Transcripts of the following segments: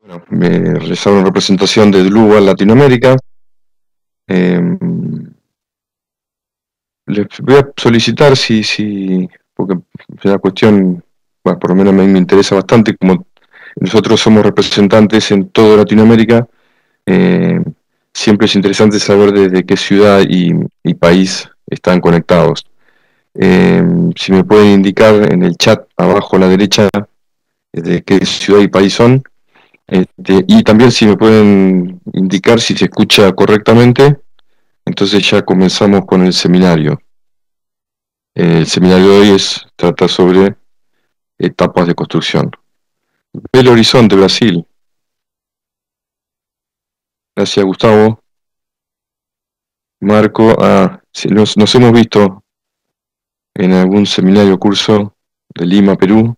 Bueno, me realizaron representación de Dluval Latinoamérica. Les voy a solicitar porque es una cuestión, bueno, por lo menos a mí me interesa bastante, como nosotros somos representantes en toda Latinoamérica, eh, siempre es interesante saber desde qué ciudad y país están conectados. Si me pueden indicar en el chat abajo a la derecha de qué ciudad y país son. Y también si me pueden indicar si se escucha correctamente, entonces ya comenzamos con el seminario. El seminario de hoy trata sobre etapas de construcción. Belo Horizonte, Brasil. Gracias, Gustavo. Marco, sí, nos hemos visto en algún seminario o curso de Lima, Perú.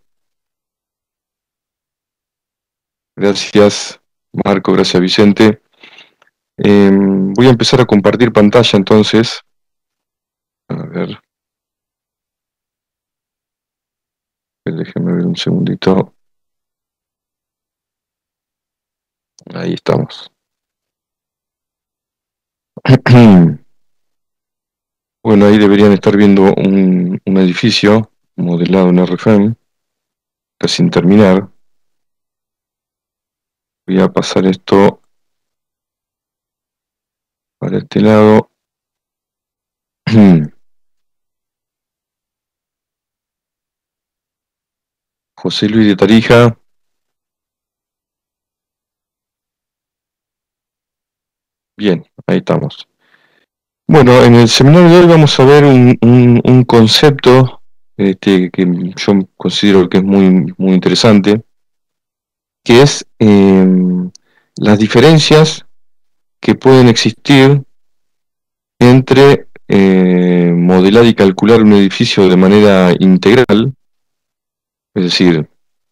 Gracias, Marco, gracias, Vicente. Voy a empezar a compartir pantalla entonces. A ver, déjenme ver un segundito. Ahí estamos. Bueno, ahí deberían estar viendo un edificio modelado en RFM, casi sin terminar. Voy a pasar esto para este lado. José Luis de Tarija. Bien, ahí estamos. Bueno, en el seminario de hoy vamos a ver un concepto que yo considero que es muy interesante, que es las diferencias que pueden existir entre modelar y calcular un edificio de manera integral. Es decir,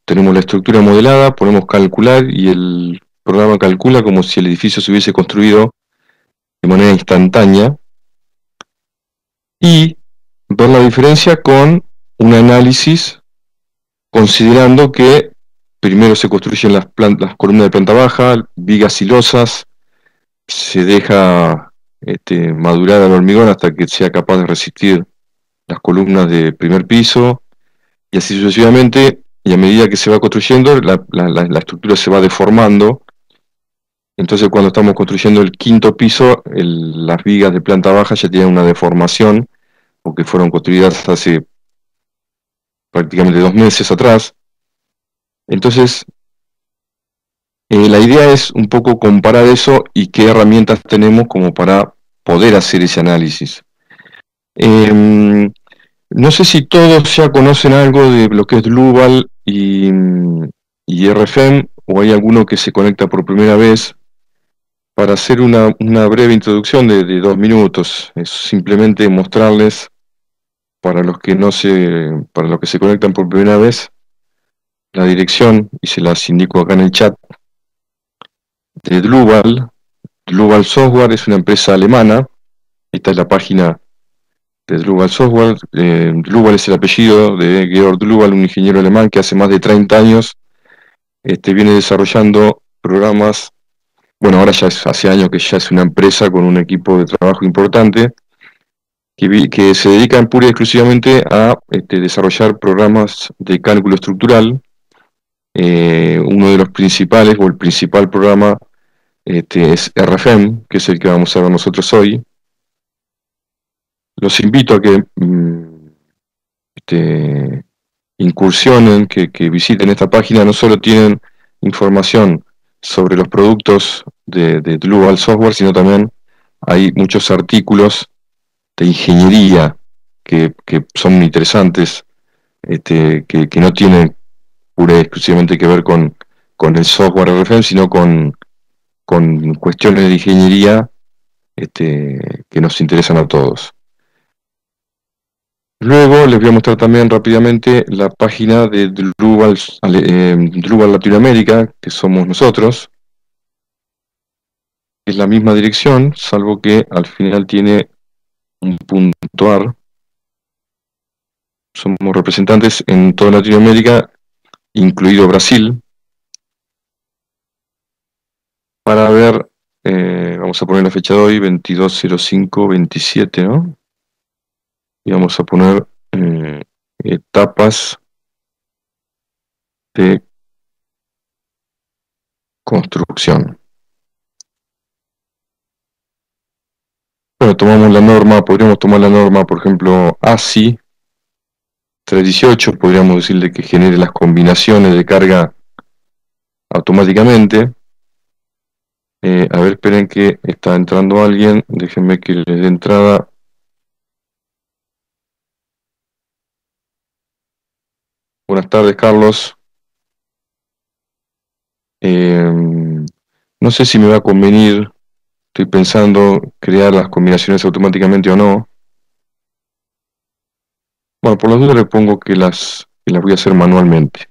tenemos la estructura modelada, ponemos calcular y el programa calcula como si el edificio se hubiese construido de manera instantánea, y ver la diferencia con un análisis considerando que primero se construyen las columnas de planta baja, vigas silosas, se deja madurar al hormigón hasta que sea capaz de resistir las columnas de primer piso, y así sucesivamente, y a medida que se va construyendo, la estructura se va deformando. Entonces cuando estamos construyendo el quinto piso, las vigas de planta baja ya tienen una deformación, porque fueron construidas hace prácticamente 2 meses atrás. Entonces, la idea es un poco comparar eso y qué herramientas tenemos como para poder hacer ese análisis. No sé si todos ya conocen algo de lo que es Dluval y RFM, o hay alguno que se conecta por primera vez. Para hacer una breve introducción de 2 minutos, es simplemente mostrarles, para los que se conectan por primera vez, la dirección, y se las indico acá en el chat, de Dluval. Dluval Software es una empresa alemana. Esta es la página de Dluval Software. Dluval es el apellido de Georg Dluval, un ingeniero alemán que hace más de 30 años viene desarrollando programas. Bueno, ahora ya hace años que ya es una empresa con un equipo de trabajo importante, que se dedican pura y exclusivamente a desarrollar programas de cálculo estructural. Uno de los principales, o el principal programa, es RFM, que es el que vamos a ver nosotros hoy. Los invito a que incursionen, que visiten esta página. No solo tienen información sobre los productos de Dluval Software, sino también hay muchos artículos de ingeniería que son muy interesantes, que no tienen pura y exclusivamente que ver con el software RFM, sino con cuestiones de ingeniería que nos interesan a todos. Luego les voy a mostrar también rápidamente la página de Dluval Latinoamérica, que somos nosotros. Es la misma dirección, salvo que al final tiene un punto .ar. Somos representantes en toda Latinoamérica, incluido Brasil. para ver, vamos a poner la fecha de hoy, 22/05/27, ¿no? Y vamos a poner etapas de construcción. Bueno, tomamos la norma, podríamos tomar la norma, por ejemplo, ASI 318, podríamos decirle que genere las combinaciones de carga automáticamente. A ver, esperen que está entrando alguien, déjenme que le dé entrada. Buenas tardes, Carlos. No sé si me va a convenir, estoy pensando crear las combinaciones automáticamente o no. Bueno, por las dudas le pongo que las voy a hacer manualmente.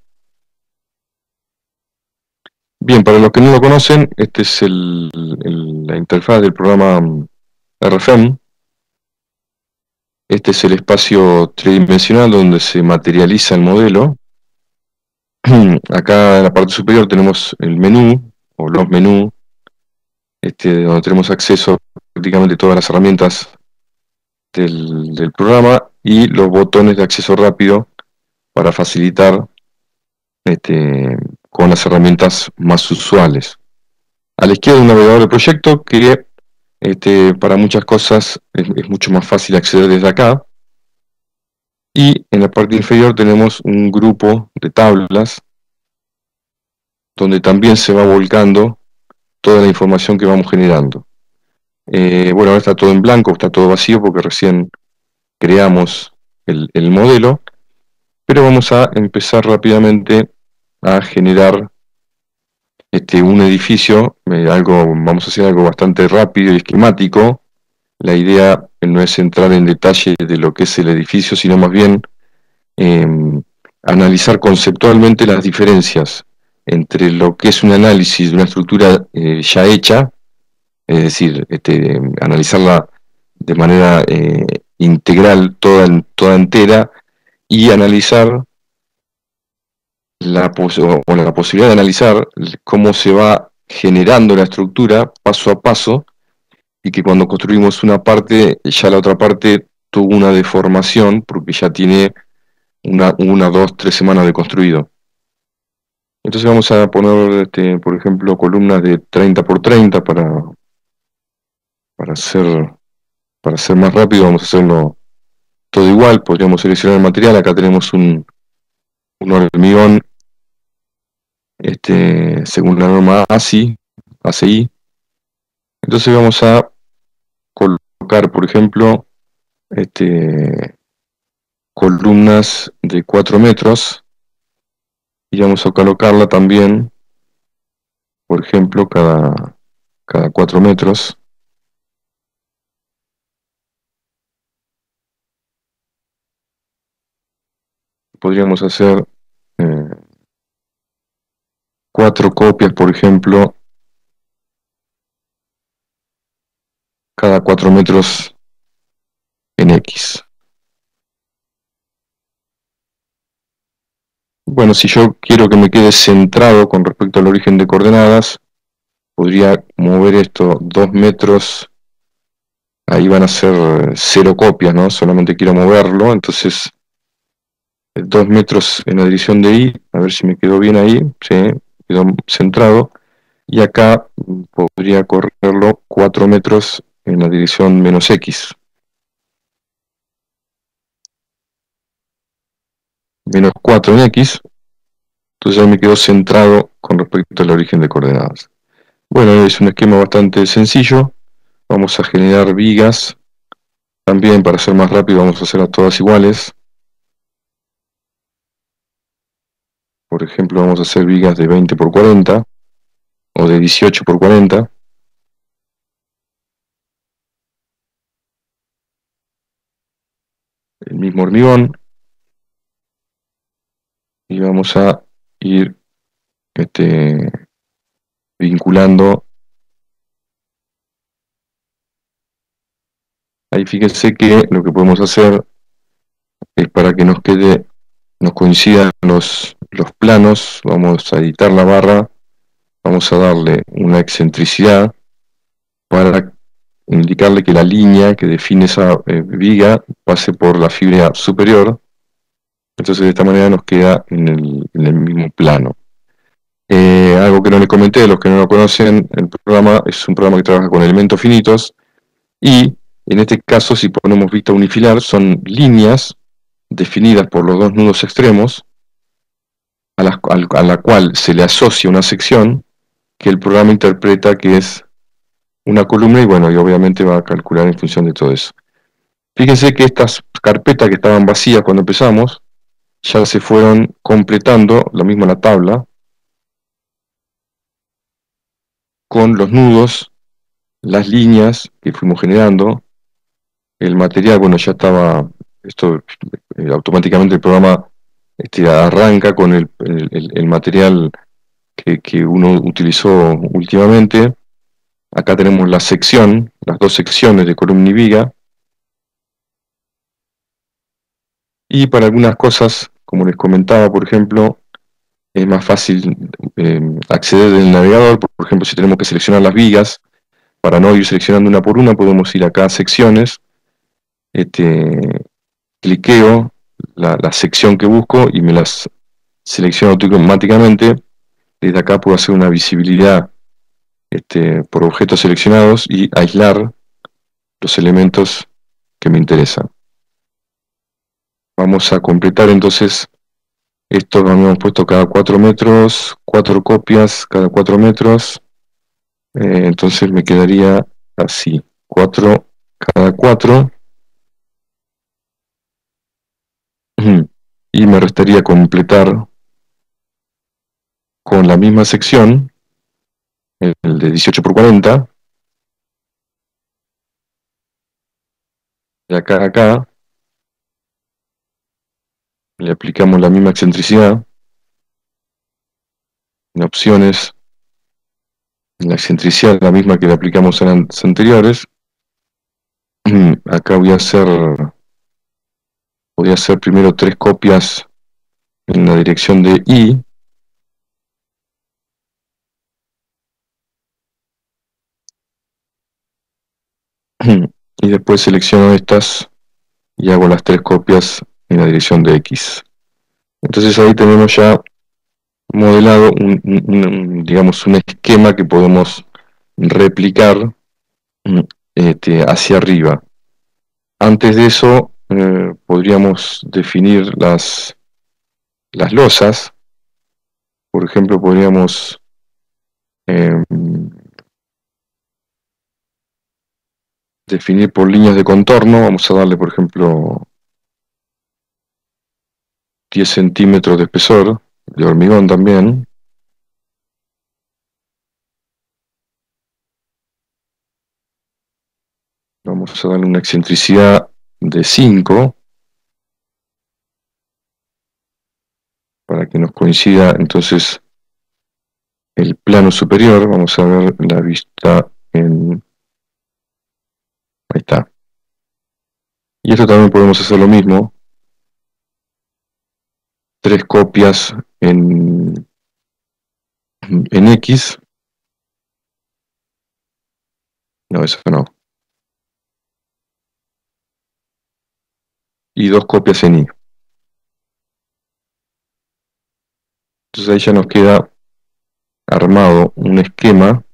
Bien, para los que no lo conocen, este es la interfaz del programa RFEM. Este es el espacio tridimensional donde se materializa el modelo. Acá en la parte superior tenemos el menú o los menús, donde tenemos acceso a prácticamente todas las herramientas del programa y los botones de acceso rápido para facilitar con las herramientas más usuales. A la izquierda un navegador de proyecto que para muchas cosas es mucho más fácil acceder desde acá. Y en la parte inferior tenemos un grupo de tablas donde también se va volcando toda la información que vamos generando. Bueno, ahora está todo en blanco, está todo vacío porque recién creamos el modelo, pero vamos a empezar rápidamente a generar un edificio, vamos a hacer algo bastante rápido y esquemático. La idea no es entrar en detalle de lo que es el edificio, sino más bien eh, analizar conceptualmente las diferencias entre lo que es un análisis de una estructura ya hecha, es decir, analizarla de manera integral, toda entera, y analizar la posibilidad de analizar cómo se va generando la estructura paso a paso, y que cuando construimos una parte, ya la otra parte tuvo una deformación porque ya tiene una, 2, 3 semanas de construido. Entonces vamos a poner, por ejemplo, columnas de 30 por 30 para hacer, para hacer más rápido. Vamos a hacerlo todo igual. Podríamos seleccionar el material. Acá tenemos un hormigón según la norma ACI. Entonces vamos a colocar, por ejemplo, columnas de 4 metros y vamos a colocarla también, por ejemplo, cada 4 metros. Podríamos hacer 4 copias, por ejemplo, cada 4 metros en X. Bueno, si yo quiero que me quede centrado con respecto al origen de coordenadas, podría mover esto 2 metros, ahí van a ser 0 copias, ¿no? Solamente quiero moverlo, entonces 2 metros en la dirección de Y, a ver si me quedó bien ahí, sí, quedó centrado, y acá podría correrlo 4 metros en la dirección menos X. Menos 4 en X, entonces ahí me quedó centrado con respecto al origen de coordenadas. Bueno, es un esquema bastante sencillo. Vamos a generar vigas. También para ser más rápido vamos a hacerlas todas iguales. Por ejemplo, vamos a hacer vigas de 20 por 40 o de 18 por 40. El mismo hormigón. Y vamos a ir vinculando. Ahí fíjense que lo que podemos hacer es para que nos coincidan los planos. Vamos a editar la barra vamos a darle una excentricidad para indicarle que la línea que define esa viga pase por la fibra superior. Entonces de esta manera nos queda en el mismo plano. Algo que no les comenté, los que no lo conocen, el programa es un programa que trabaja con elementos finitos y en este caso, si ponemos vista unifilar, son líneas definidas por los dos nudos extremos a la cual se le asocia una sección que el programa interpreta que es una columna y bueno, y obviamente va a calcular en función de todo eso. Fíjense que estas carpetas que estaban vacías cuando empezamos ya se fueron completando, lo mismo la tabla, con los nudos, las líneas que fuimos generando, el material, bueno, ya estaba, esto automáticamente el programa arranca con el material que uno utilizó últimamente. Acá tenemos la sección, las dos secciones de columna y viga, y para algunas cosas, como les comentaba, por ejemplo, es más fácil acceder del navegador. Por ejemplo, si tenemos que seleccionar las vigas, para no ir seleccionando una por una, podemos ir acá a secciones, cliqueo la sección que busco y me las selecciono automáticamente. Desde acá puedo hacer una visibilidad por objetos seleccionados y aislar los elementos que me interesan. Vamos a completar entonces esto, lo hemos puesto cada 4 metros, 4 copias cada 4 metros, entonces me quedaría así, 4 cada 4, y me restaría completar con la misma sección, el de 18 por 40, de acá a acá, le aplicamos la misma excentricidad, en opciones, la excentricidad la misma que le aplicamos en las anteriores. Acá voy a hacer primero 3 copias en la dirección de I, y después selecciono estas y hago las 3 copias en la dirección de X. Entonces ahí tenemos ya modelado digamos un esquema que podemos replicar hacia arriba. Antes de eso podríamos definir las losas. Por ejemplo, podríamos eh, definir por líneas de contorno. Vamos a darle, por ejemplo, 10 centímetros de espesor, de hormigón también. Vamos a darle una excentricidad de 5 para que nos coincida entonces el plano superior. Vamos a ver la vista en... Ahí está. Y esto también podemos hacer lo mismo. 3 copias en X. No, eso no. Y 2 copias en Y. Entonces ahí ya nos queda armado un esquema.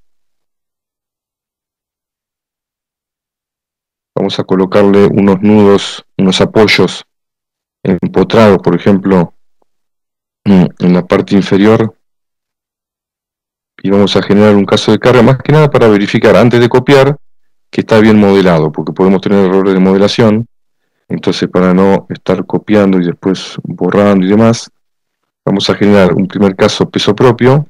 Vamos a colocarle unos nudos, unos apoyos empotrados, por ejemplo, en la parte inferior, y vamos a generar un caso de carga, más que nada para verificar antes de copiar que está bien modelado, porque podemos tener errores de modelación. Entonces, para no estar copiando y después borrando y demás, vamos a generar un primer caso peso propio.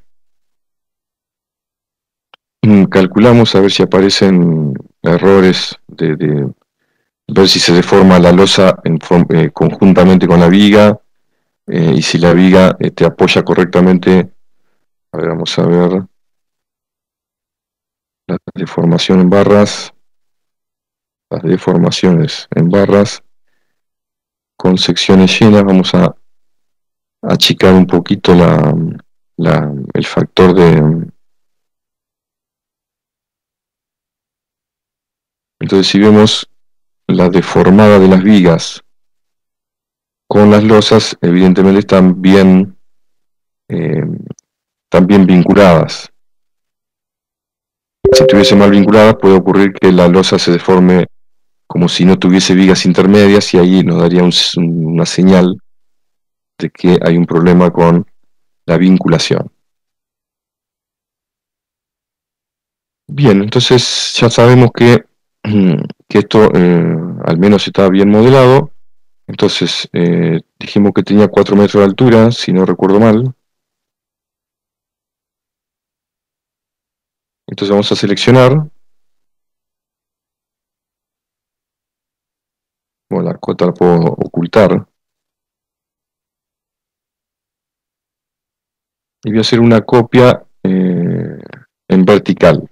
Calculamos a ver si aparecen errores de ver si se deforma la losa conjuntamente con la viga, y si la viga apoya correctamente. A ver, vamos a ver la deformación en barras, las deformaciones en barras con secciones llenas. Vamos a achicar un poquito el factor Entonces, si vemos la deformada de las vigas con las losas, evidentemente eh, están bien vinculadas. Si estuviese mal vinculadas, puede ocurrir que la losa se deforme como si no tuviese vigas intermedias y ahí nos daría una señal de que hay un problema con la vinculación. Bien, entonces ya sabemos que esto al menos está bien modelado. Entonces dijimos que tenía 4 metros de altura, si no recuerdo mal. Entonces vamos a seleccionar, bueno, la cota la puedo ocultar, y voy a hacer una copia en vertical.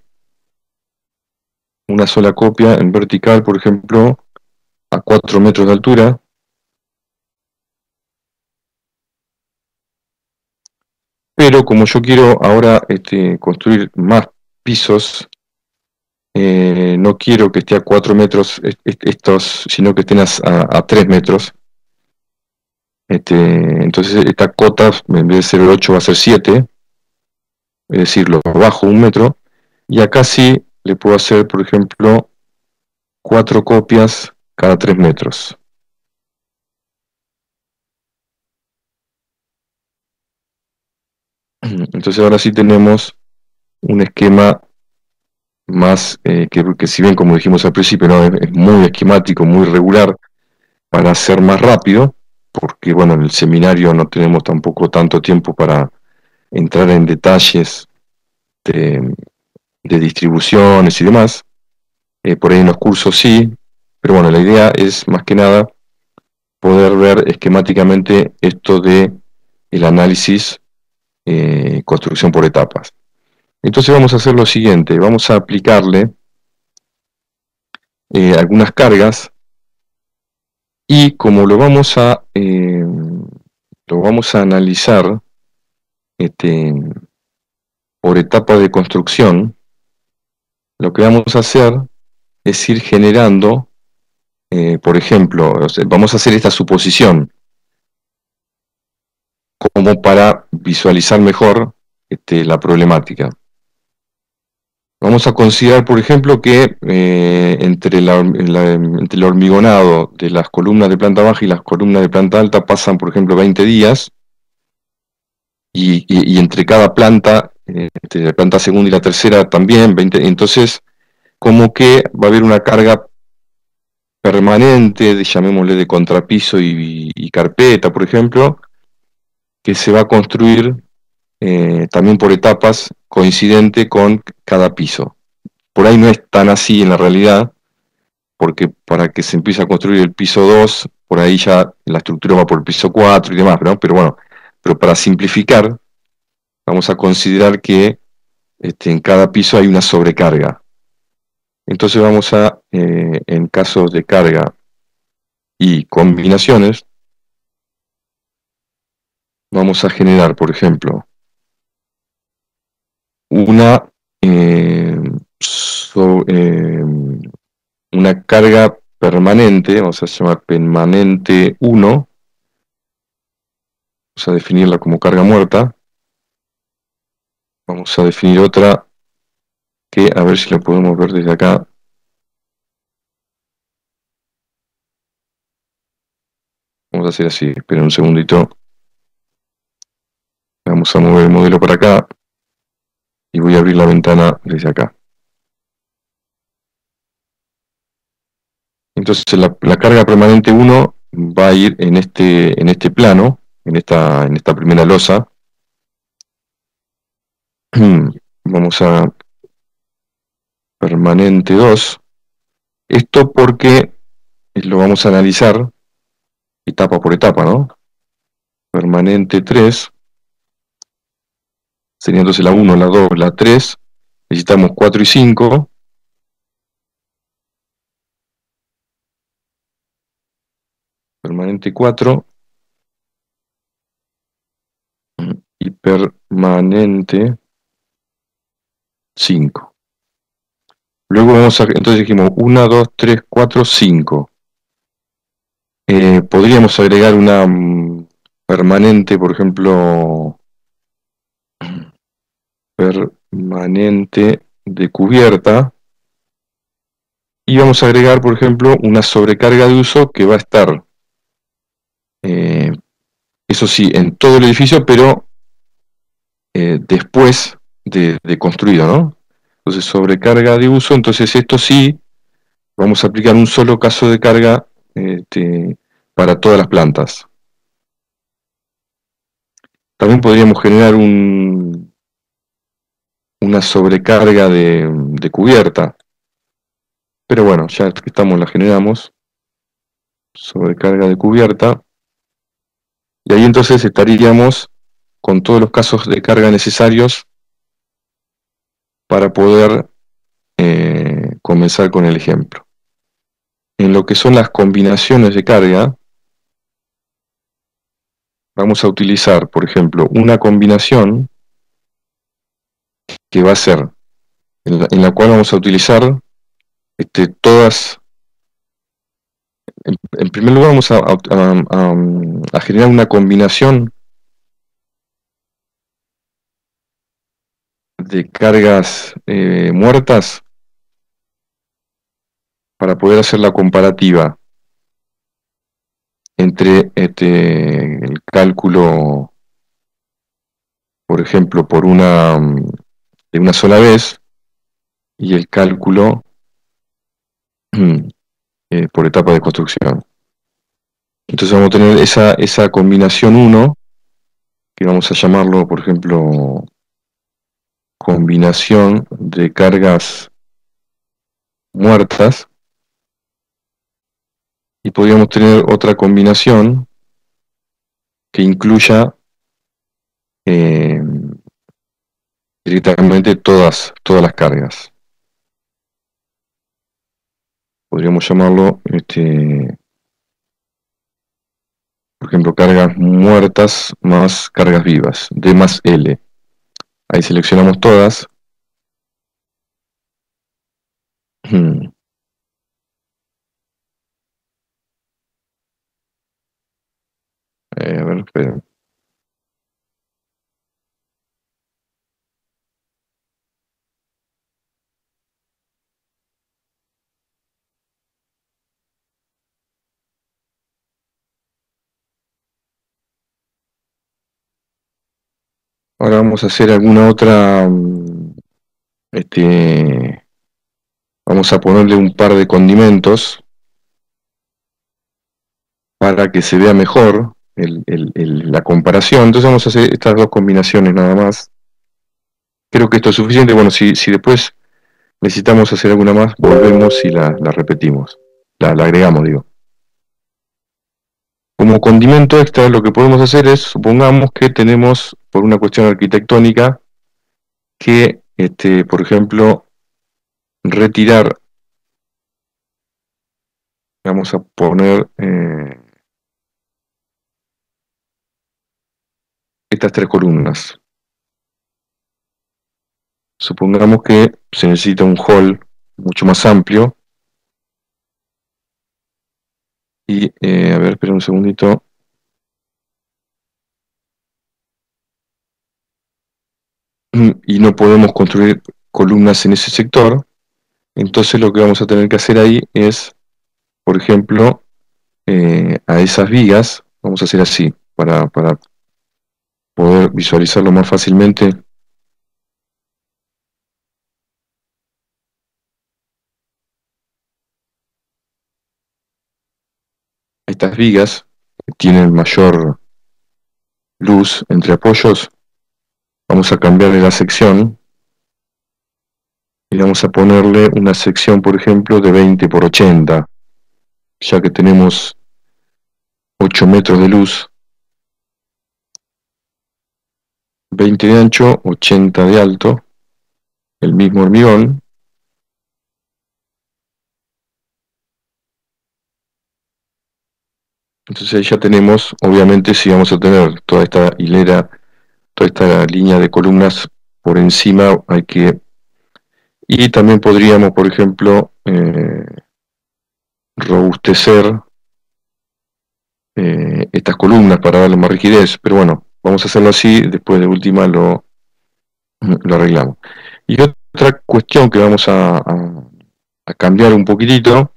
Una sola copia en vertical, por ejemplo, a 4 metros de altura. Pero como yo quiero ahora construir más pisos, no quiero que esté a 4 metros estos, sino que estén a 3 metros. Entonces esta cota, en vez de ser el 8, va a ser 7, es decir, lo bajo 1 metro. Y acá sí le puedo hacer, por ejemplo, 4 copias cada 3 metros. Entonces ahora sí tenemos un esquema más, que si bien como dijimos al principio, ¿no? Es muy esquemático, muy regular para ser más rápido, porque bueno, en el seminario no tenemos tampoco tanto tiempo para entrar en detalles de, de distribuciones y demás. Por ahí en los cursos sí, pero bueno, la idea es más que nada poder ver esquemáticamente esto de el análisis, construcción por etapas. Entonces vamos a hacer lo siguiente, vamos a aplicarle algunas cargas y como lo vamos a analizar este, por etapa de construcción, lo que vamos a hacer es ir generando, por ejemplo, o sea, vamos a hacer esta suposición como para visualizar mejor la problemática. Vamos a considerar, por ejemplo, que entre el hormigonado de las columnas de planta baja y las columnas de planta alta pasan, por ejemplo, 20 días, y entre cada planta, entre la planta segunda y la tercera también 20. Entonces, como que va a haber una carga permanente, llamémosle de contrapiso y carpeta, por ejemplo, que se va a construir también por etapas coincidente con cada piso. Por ahí no es tan así en la realidad, porque para que se empiece a construir el piso 2 por ahí ya la estructura va por el piso 4 y demás, ¿no? Pero bueno, pero para simplificar, vamos a considerar que en cada piso hay una sobrecarga. Entonces vamos en casos de carga y combinaciones, vamos a generar, por ejemplo, una, eh, so- eh, una carga permanente, vamos a llamar permanente 1, vamos a definirla como carga muerta, vamos a definir otra que a ver si la podemos ver desde acá, vamos a hacer así, esperen un segundito, vamos a mover el modelo para acá y voy a abrir la ventana desde acá. Entonces la carga permanente 1 va a ir en este plano, en esta primera losa. Vamos a permanente 2. Esto porque lo vamos a analizar etapa por etapa, ¿no? Permanente 3 sería entonces la 1, la 2, la 3. Necesitamos 4 y 5. Permanente 4 y permanente 5. Luego entonces dijimos 1, 2, 3, 4, 5. Podríamos agregar una permanente, por ejemplo, permanente de cubierta. Y vamos a agregar, por ejemplo, una sobrecarga de uso que va a estar, eh, eso sí, en todo el edificio, pero después de construido, ¿no? Entonces, sobrecarga de uso, entonces esto sí, vamos a aplicar un solo caso de carga para todas las plantas. También podríamos generar una sobrecarga de cubierta, pero bueno, ya que estamos, la generamos, sobrecarga de cubierta, y ahí entonces estaríamos con todos los casos de carga necesarios para poder comenzar con el ejemplo. En lo que son las combinaciones de carga, vamos a utilizar, por ejemplo, una combinación que va a ser, en la cual vamos a utilizar todas, en primer lugar vamos a generar una combinación de cargas muertas para poder hacer la comparativa entre el cálculo, por ejemplo, de una sola vez y el cálculo por etapa de construcción. Entonces vamos a tener esa combinación 1, que vamos a llamarlo, por ejemplo, combinación de cargas muertas, y podríamos tener otra combinación que incluya eh, directamente todas las cargas. Podríamos llamarlo, por ejemplo, cargas muertas más cargas vivas, D más L. Ahí seleccionamos todas. A ver, esperen. Ahora vamos a hacer alguna otra, vamos a ponerle un par de condimentos para que se vea mejor la comparación. Entonces vamos a hacer estas dos combinaciones nada más. Creo que esto es suficiente. Bueno, si después necesitamos hacer alguna más, volvemos y la repetimos. La agregamos, digo. Como condimento extra, lo que podemos hacer es, supongamos que tenemos, por una cuestión arquitectónica, que, por ejemplo, retirar, vamos a poner estas tres columnas. Supongamos que se necesita un hall mucho más amplio. Y, a ver, espera un segundito. Y no podemos construir columnas en ese sector. Entonces lo que vamos a tener que hacer ahí es, por ejemplo, a esas vigas, vamos a hacer así, para poder visualizarlo más fácilmente. Estas vigas que tienen mayor luz entre apoyos, vamos a cambiarle la sección y vamos a ponerle una sección, por ejemplo, de 20 por 80, ya que tenemos 8 metros de luz, 20 de ancho, 80 de alto, el mismo hormigón. Entonces ahí ya tenemos, obviamente, si vamos a tener toda esta hilera, toda esta línea de columnas por encima, hay que Y también podríamos, por ejemplo, robustecer estas columnas para darle más rigidez, pero bueno, vamos a hacerlo así, después de última lo arreglamos. Y otra cuestión que vamos a cambiar un poquitito,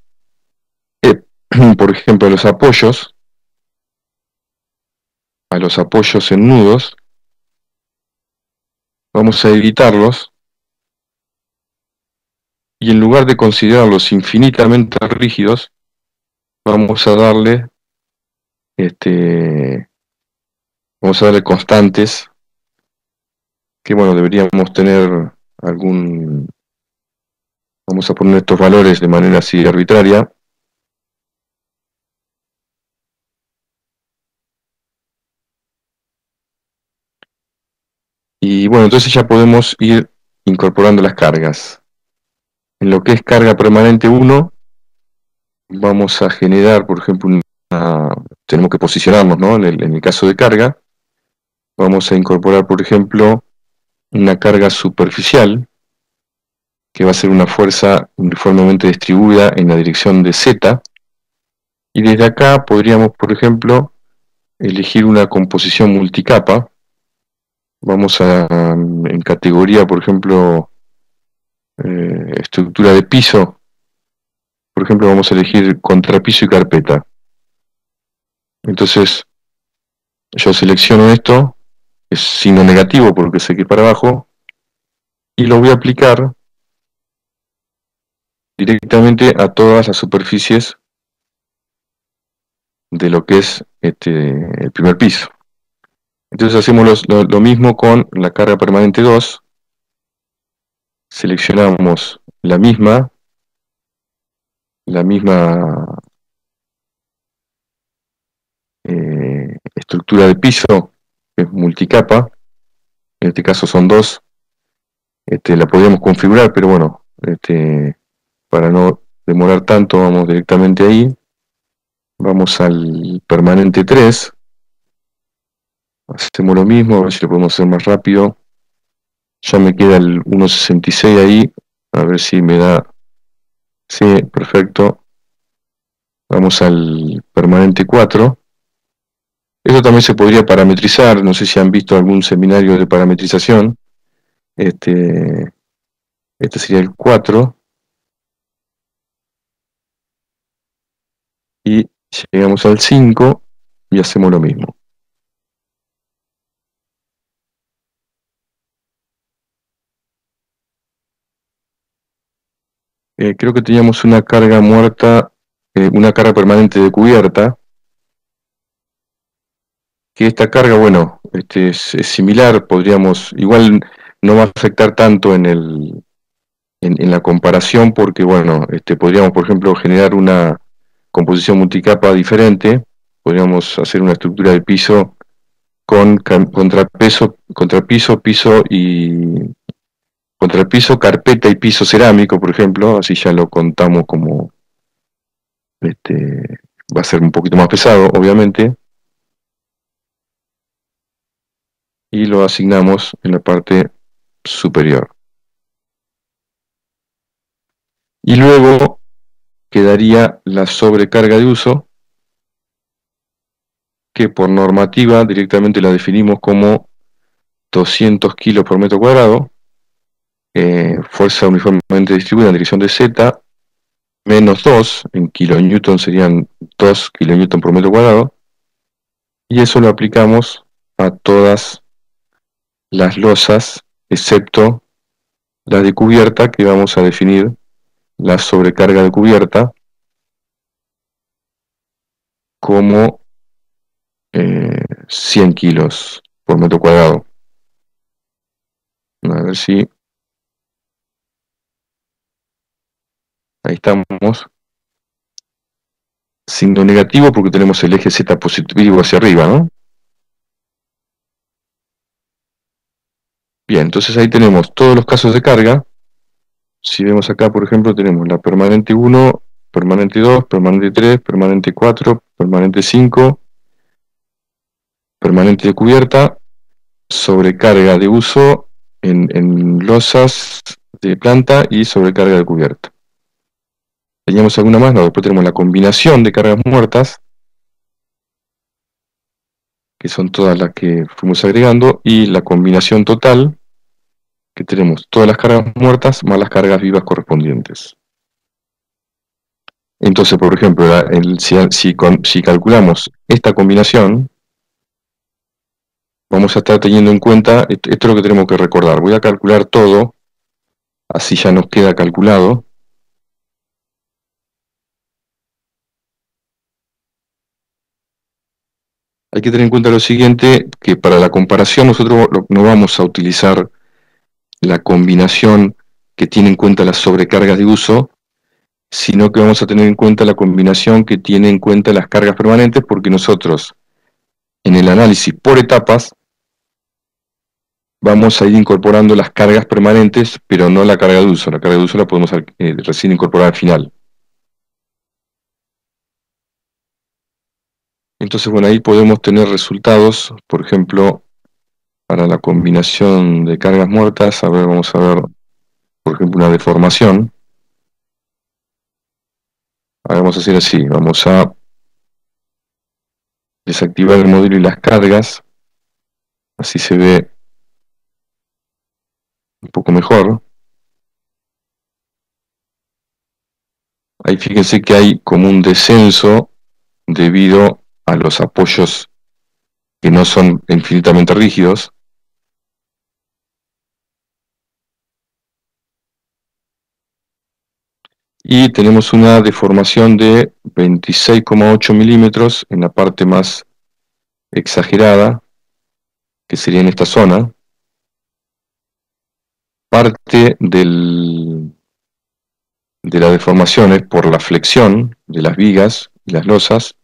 eh, por ejemplo, a los apoyos en nudos, vamos a editarlos y en lugar de considerarlos infinitamente rígidos, vamos a darle, este, vamos a darle constantes, que bueno, deberíamos tener algún, vamos a poner estos valores de manera así arbitraria, y bueno, entonces ya podemos ir incorporando las cargas. En lo que es carga permanente 1, vamos a generar, por ejemplo, tenemos que posicionarnos, ¿no? En el caso de carga, vamos a incorporar, por ejemplo, una carga superficial, que va a ser una fuerza uniformemente distribuida en la dirección de Z, y desde acá podríamos, por ejemplo, elegir una composición multicapa. Vamos en categoría, por ejemplo, estructura de piso, por ejemplo, vamos a elegir contrapiso y carpeta. Entonces, yo selecciono esto, es signo negativo porque sé que es para abajo, y lo voy a aplicar directamente a todas las superficies de lo que es el primer piso. Entonces hacemos lo mismo con la carga permanente 2, seleccionamos la misma estructura de piso, que es multicapa, en este caso son dos, la podríamos configurar, pero bueno, para no demorar tanto, vamos directamente ahí, vamos al permanente 3, hacemos lo mismo, a ver si lo podemos hacer más rápido, ya me queda el 1.66 ahí, a ver si me da, sí, perfecto, vamos al permanente 4, eso también se podría parametrizar, no sé si han visto algún seminario de parametrización, este sería el 4, y llegamos al 5 y hacemos lo mismo. Creo que teníamos una carga muerta, una carga permanente de cubierta, que esta carga, bueno, es similar, podríamos, igual no va a afectar tanto en la comparación, porque bueno, podríamos, por ejemplo, generar una composición multicapa diferente, podríamos hacer una estructura de piso con contrapiso, piso y contrapiso, carpeta y piso cerámico, por ejemplo, así ya lo contamos como va a ser un poquito más pesado, obviamente, y lo asignamos en la parte superior. Y luego quedaría la sobrecarga de uso, que por normativa directamente la definimos como 200 kilos por metro cuadrado, fuerza uniformemente distribuida en dirección de Z, menos 2, en kilonewton serían 2 kilonewton por metro cuadrado, y eso lo aplicamos a todas las losas, excepto las de cubierta, que vamos a definir la sobrecarga de cubierta como 100 kilos por metro cuadrado. A ver si ahí estamos. Signo negativo porque tenemos el eje Z positivo hacia arriba, ¿no? Bien, entonces ahí tenemos todos los casos de carga. Si vemos acá, por ejemplo, tenemos la permanente 1, permanente 2, permanente 3, permanente 4, permanente 5, permanente de cubierta, sobrecarga de uso en losas de planta y sobrecarga de cubierta. ¿Teníamos alguna más? No, después tenemos la combinación de cargas muertas, que son todas las que fuimos agregando, y la combinación total, que tenemos todas las cargas muertas más las cargas vivas correspondientes. Entonces, por ejemplo, si calculamos esta combinación, vamos a estar teniendo en cuenta, esto es lo que tenemos que recordar. Voy a calcular todo, así ya nos queda calculado. Hay que tener en cuenta lo siguiente, que para la comparación nosotros no vamos a utilizar la combinación que tiene en cuenta las sobrecargas de uso, sino que vamos a tener en cuenta la combinación que tiene en cuenta las cargas permanentes, porque nosotros en el análisis por etapas vamos a ir incorporando las cargas permanentes, pero no la carga de uso. La carga de uso la podemos recién incorporar al final. Entonces, bueno, ahí podemos tener resultados, por ejemplo, para la combinación de cargas muertas. A ver, vamos a ver, por ejemplo, una deformación. Ahora vamos a hacer así, vamos a desactivar el modelo y las cargas, así se ve un poco mejor. Ahí fíjense que hay como un descenso debido a los apoyos que no son infinitamente rígidos. Y tenemos una deformación de 26,8 milímetros en la parte más exagerada, que sería en esta zona. Parte de la deformación es por la flexión de las vigas y las losas,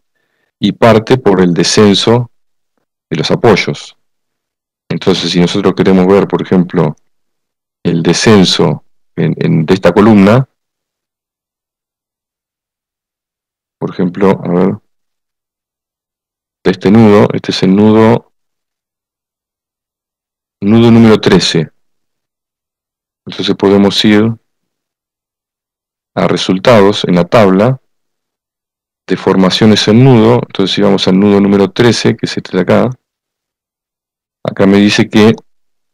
y parte por el descenso de los apoyos. Entonces, si nosotros queremos ver, por ejemplo, el descenso de esta columna, por ejemplo, a ver, de este nudo, este es el nudo número 13. Entonces podemos ir a resultados en la tabla, deformaciones en nudo. Entonces si vamos al nudo número 13, que es este de acá, acá me dice que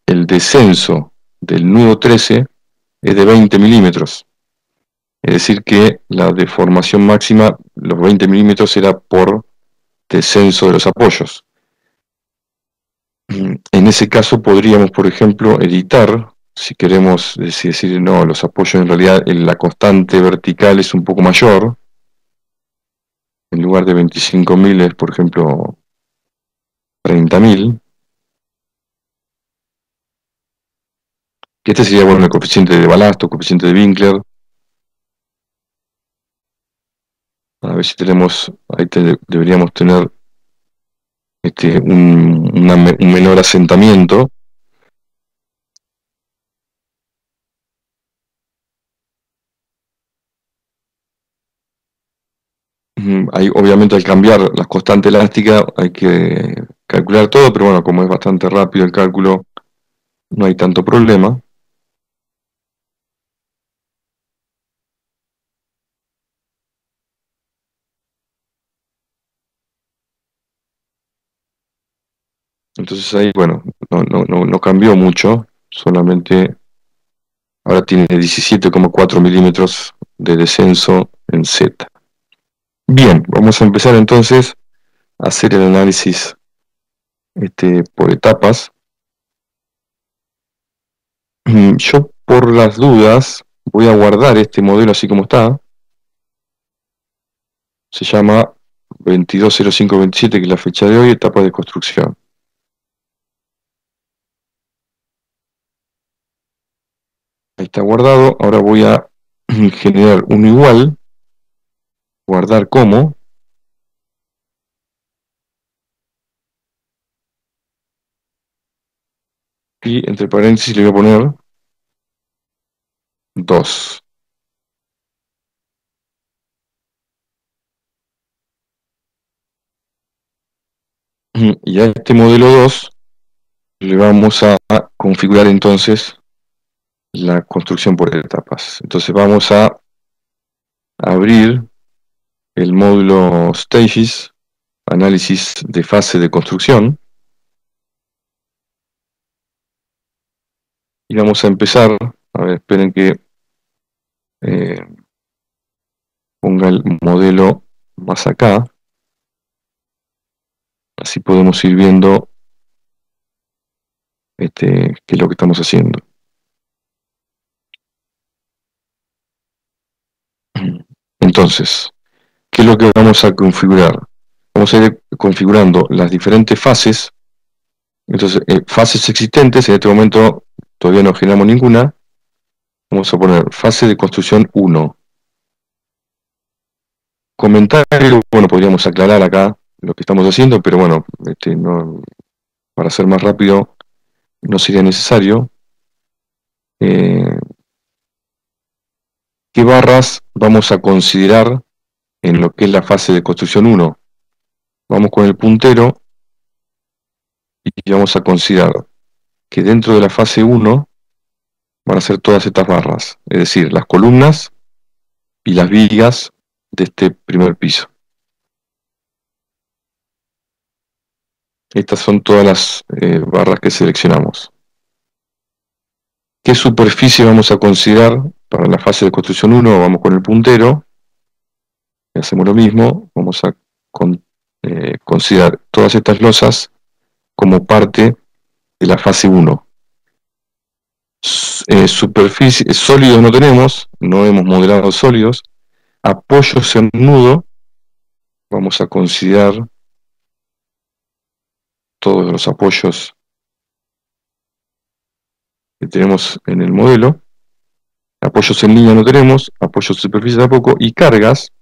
el descenso del nudo 13 es de 20 milímetros. Es decir que la deformación máxima, los 20 milímetros, era por descenso de los apoyos. En ese caso podríamos, por ejemplo, editar, si queremos decir, no, los apoyos en realidad, la constante vertical es un poco mayor, en lugar de 25.000 es, por ejemplo, 30.000, que este sería, bueno, el coeficiente de Balasto, coeficiente de Winkler. A ver si tenemos, ahí deberíamos tener un menor asentamiento. Ahí, obviamente, al cambiar las constantes elásticas hay que calcular todo, pero bueno, como es bastante rápido el cálculo, no hay tanto problema. Entonces ahí, bueno, no cambió mucho, solamente ahora tiene 17,4 milímetros de descenso en Z. Bien, vamos a empezar entonces a hacer el análisis por etapas. Yo, por las dudas, voy a guardar este modelo así como está. Se llama 220527, que es la fecha de hoy, etapa de construcción. Ahí está guardado. Ahora voy a generar un igual, guardar como, y entre paréntesis le voy a poner 2. Y a este modelo 2 le vamos a configurar entonces la construcción por etapas. Entonces vamos a abrir el módulo Stages, análisis de fase de construcción, y vamos a empezar. A ver, esperen que ponga el modelo más acá, así podemos ir viendo qué es lo que estamos haciendo. Entonces, ¿qué es lo que vamos a configurar? Vamos a ir configurando las diferentes fases. Entonces, fases existentes, en este momento todavía no generamos ninguna. Vamos a poner fase de construcción 1. Comentario, bueno, podríamos aclarar acá lo que estamos haciendo, pero bueno, no, para ser más rápido no sería necesario. ¿Qué barras vamos a considerar en lo que es la fase de construcción 1? Vamos con el puntero y vamos a considerar que dentro de la fase 1 van a ser todas estas barras, es decir, las columnas y las vigas de este primer piso. Estas son todas las barras que seleccionamos. ¿Qué superficie vamos a considerar para la fase de construcción 1? Vamos con el puntero y hacemos lo mismo. Vamos a considerar todas estas losas como parte de la fase 1. Superficie, sólidos no tenemos, no hemos modelado sólidos. Apoyos en nudo, vamos a considerar todos los apoyos que tenemos en el modelo. Apoyos en línea no tenemos, apoyos en superficie tampoco, y cargas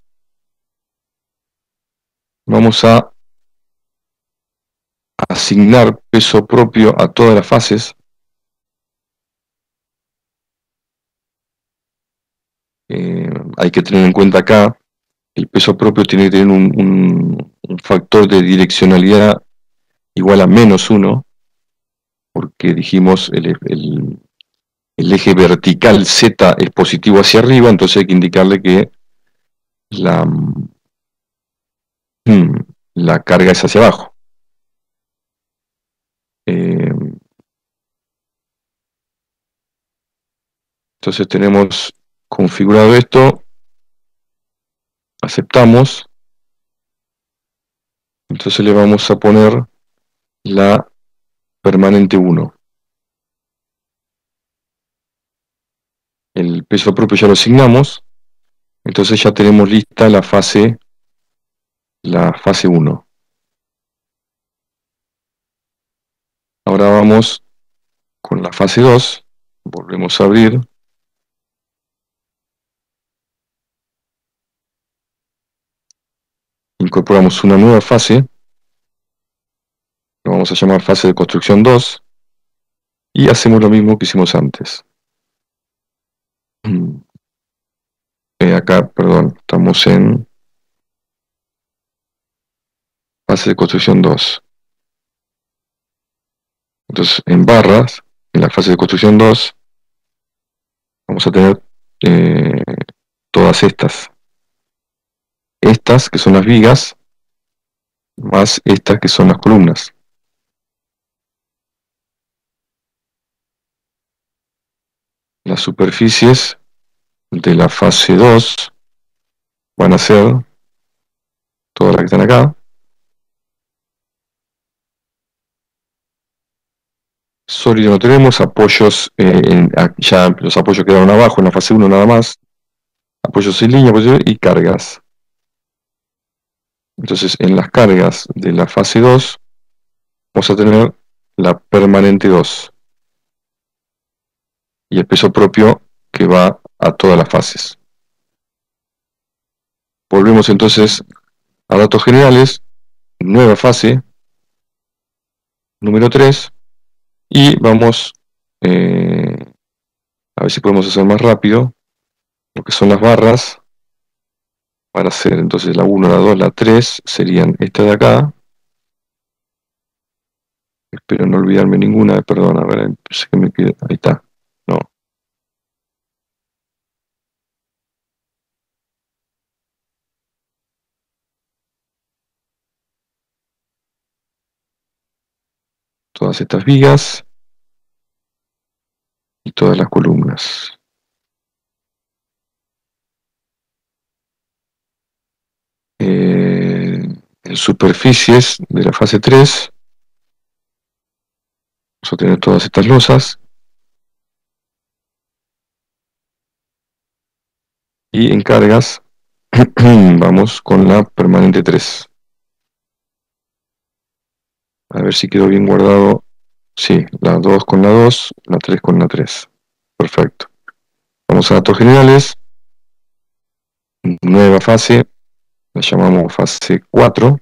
vamos a asignar peso propio a todas las fases. Hay que tener en cuenta acá, el peso propio tiene que tener un factor de direccionalidad igual a -1, porque dijimos el eje vertical Z es positivo hacia arriba, entonces hay que indicarle que la carga es hacia abajo. Entonces tenemos configurado esto, aceptamos, entonces le vamos a poner la permanente 1. El peso propio ya lo asignamos, entonces ya tenemos lista la fase 1. Ahora vamos con la fase 2, volvemos a abrir. Incorporamos una nueva fase, lo vamos a llamar fase de construcción 2, y hacemos lo mismo que hicimos antes. Acá, perdón, estamos en fase de construcción 2. Entonces, en barras, en la fase de construcción 2, vamos a tener todas estas. Estas, que son las vigas, más estas, que son las columnas. Las superficies de la fase 2 van a ser todas las que están acá. Sólido no tenemos, apoyos, ya los apoyos quedaron abajo en la fase 1 nada más. Apoyos en línea y cargas. Entonces, en las cargas de la fase 2 vamos a tener la permanente 2 y el peso propio que va a todas las fases. Volvemos entonces a datos generales, nueva fase, número 3, y vamos a ver si podemos hacer más rápido lo que son las barras. Para hacer entonces la 1, la 2, la 3 serían estas de acá. Espero no olvidarme ninguna, perdón, a ver, pensé que me quedé, ahí está, no. todas estas vigas y todas las columnas. En superficies de la fase 3 vamos a tener todas estas losas. Y en cargas vamos con la permanente 3. A ver si quedó bien guardado. Sí, la 2 con la 2, la 3 con la 3. Perfecto. Vamos a datos generales. Nueva fase, la llamamos fase 4.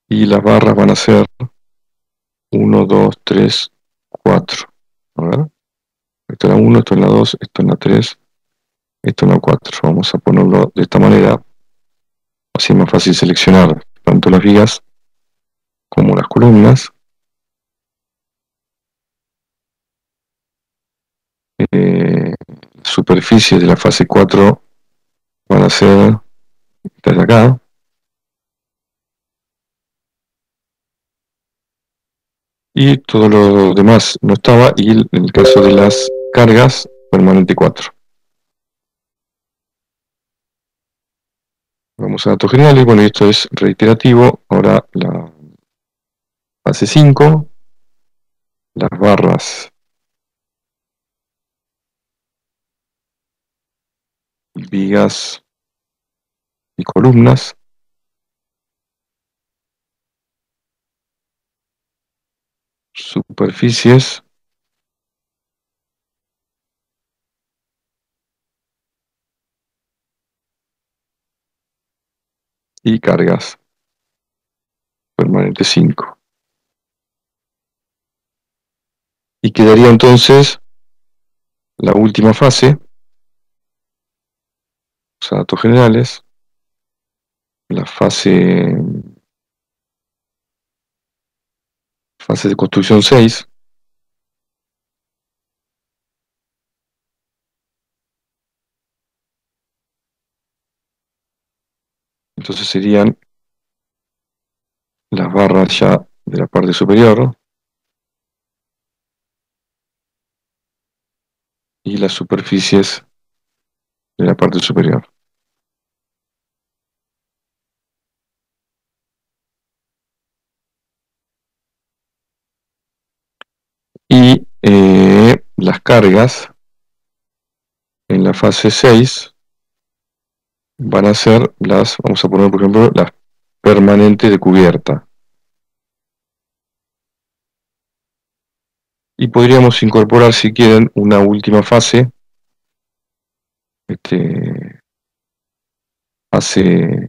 Y las barras van a ser 1, 2, 3, 4. A ver. Esto es la 1, esto es la 2, esto es la 3, esto es la 4. Vamos a ponerlo de esta manera. Así es más fácil seleccionar tanto las vigas como las columnas. Superficies de la fase 4 van a ser desde acá. Y todo lo demás no estaba. Y en el caso de las cargas, permanente 4. Vamos a datos generales. Bueno, esto es reiterativo. Ahora la fase 5. Las barras vigas y columnas. Superficies. Y cargas. Permanente 5. Y quedaría entonces la última fase. Los datos generales. La fase de construcción 6. Entonces serían las barras ya de la parte superior y las superficies de la parte superior. Y las cargas en la fase 6 van a ser las, vamos a poner por ejemplo, las permanentes de cubierta. Y podríamos incorporar, si quieren, una última fase, fase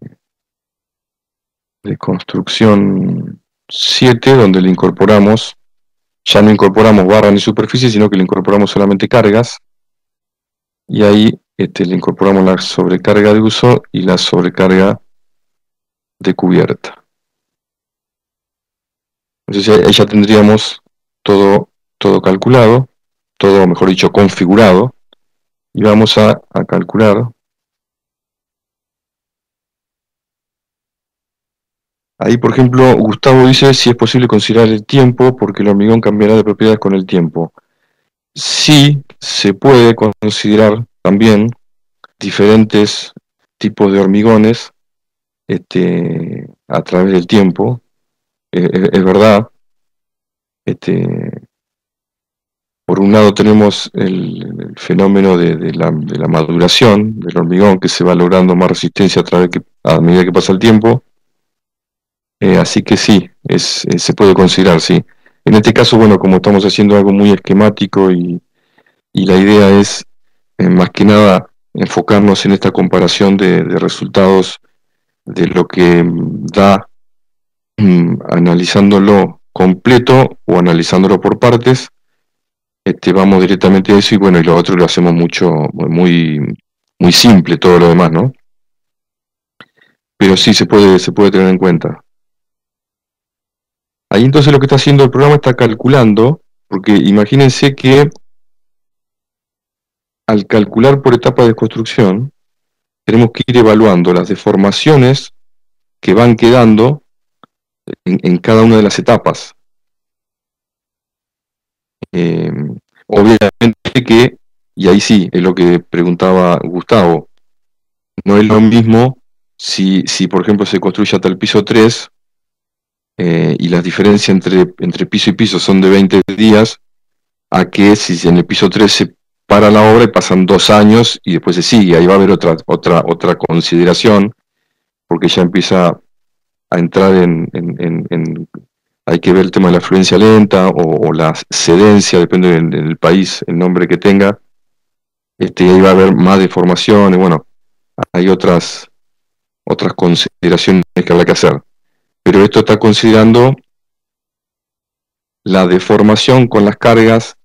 de construcción 7, donde le incorporamos, ya no incorporamos barra ni superficie, sino que le incorporamos solamente cargas, y ahí le incorporamos la sobrecarga de uso y la sobrecarga de cubierta. Entonces ahí ya tendríamos todo calculado, todo, mejor dicho, configurado, y vamos a calcular. Ahí, por ejemplo, Gustavo dice si es posible considerar el tiempo, porque el hormigón cambiará de propiedades con el tiempo. Sí, se puede considerar también diferentes tipos de hormigones a través del tiempo. Es verdad. Por un lado tenemos el fenómeno de la maduración del hormigón, que se va logrando más resistencia a medida que pasa el tiempo. Así que sí, se puede considerar, sí. En este caso, bueno, como estamos haciendo algo muy esquemático y la idea es, más que nada, enfocarnos en esta comparación de resultados de lo que da analizándolo completo o analizándolo por partes. Vamos directamente a eso y bueno, y lo otro lo hacemos muy simple todo lo demás, ¿no? Pero sí se puede tener en cuenta. Ahí entonces lo que está haciendo el programa está calculando, porque imagínense que al calcular por etapa de construcción, tenemos que ir evaluando las deformaciones que van quedando en cada una de las etapas. Eh, Obviamente que, y ahí sí, es lo que preguntaba Gustavo, no es lo mismo si por ejemplo se construye hasta el piso 3 y las diferencias entre piso y piso son de 20 días, a que si en el piso 3 se para la obra y pasan 2 años y después se sigue, ahí va a haber otra consideración, porque ya empieza a entrar hay que ver el tema de la fluencia lenta o la sedencia, depende del país, el nombre que tenga, ahí va a haber más deformaciones, bueno, hay otras consideraciones que habrá que hacer. Pero esto está considerando la deformación con las cargas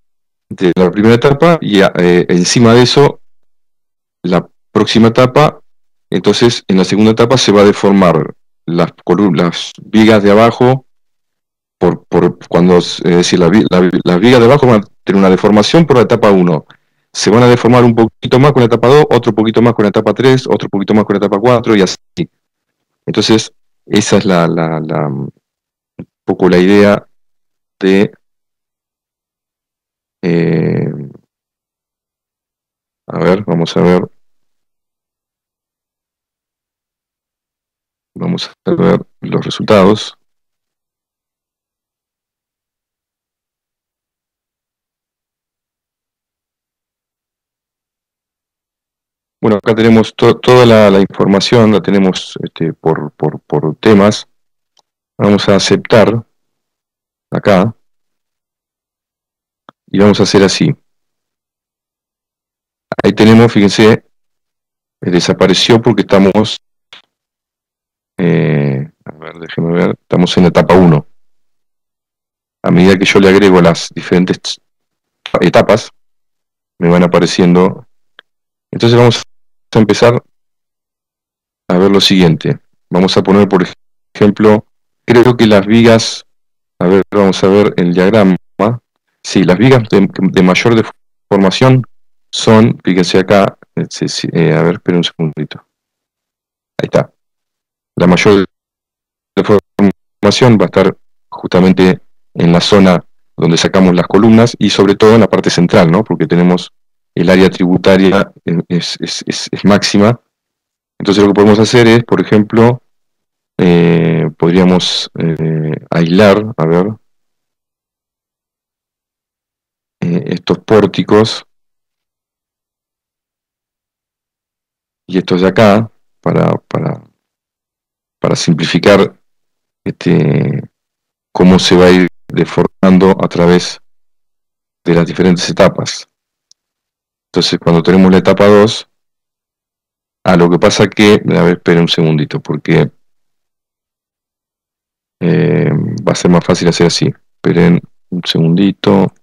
de la primera etapa y encima de eso la próxima etapa. Entonces en la segunda etapa se va a deformar las vigas de abajo es decir, las vigas de abajo van a tener una deformación por la etapa 1. Se van a deformar un poquito más con la etapa 2, otro poquito más con la etapa 3, otro poquito más con la etapa 4 y así. Entonces, esa es un poco la idea de eh, a ver, vamos a ver los resultados. Bueno, acá tenemos toda la información, la tenemos por temas. Vamos a aceptar acá y vamos a hacer así. Ahí tenemos, fíjense, desapareció porque estamos, a ver, déjenme ver, estamos en la etapa 1. A medida que yo le agrego las diferentes etapas, me van apareciendo. Entonces vamos a empezar a ver lo siguiente. Vamos a poner, por ejemplo, creo que las vigas, a ver, vamos a ver el diagrama. Sí, las vigas de mayor deformación son, fíjense acá, a ver, esperen un segundito. Ahí está. La mayor deformación va a estar justamente en la zona donde sacamos las columnas y sobre todo en la parte central, ¿no? Porque tenemos el área tributaria es máxima. Entonces lo que podemos hacer es, por ejemplo, podríamos aislar, a ver, estos pórticos y estos de acá para simplificar cómo se va a ir deformando a través de las diferentes etapas. Entonces, cuando tenemos la etapa 2, lo que pasa que, a ver, esperen un segundito, porque va a ser más fácil hacer así. Esperen un segundito.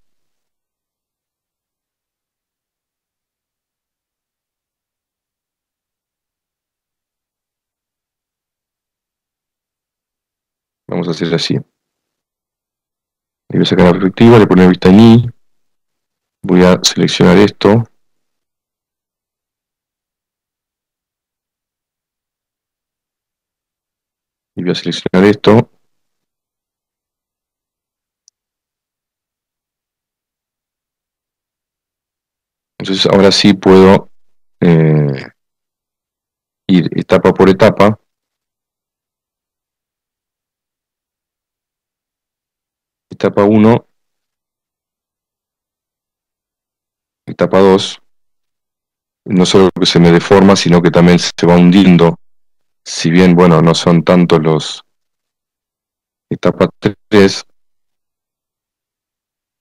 Vamos a hacer así. Voy a sacar la perspectiva, le pongo vista en I. Voy a seleccionar esto. Y voy a seleccionar esto. Entonces ahora sí puedo ir etapa por etapa. Etapa 1, etapa 2. No solo que se me deforma, sino que también se va hundiendo. Si bien, bueno, no son tantos los etapa 3,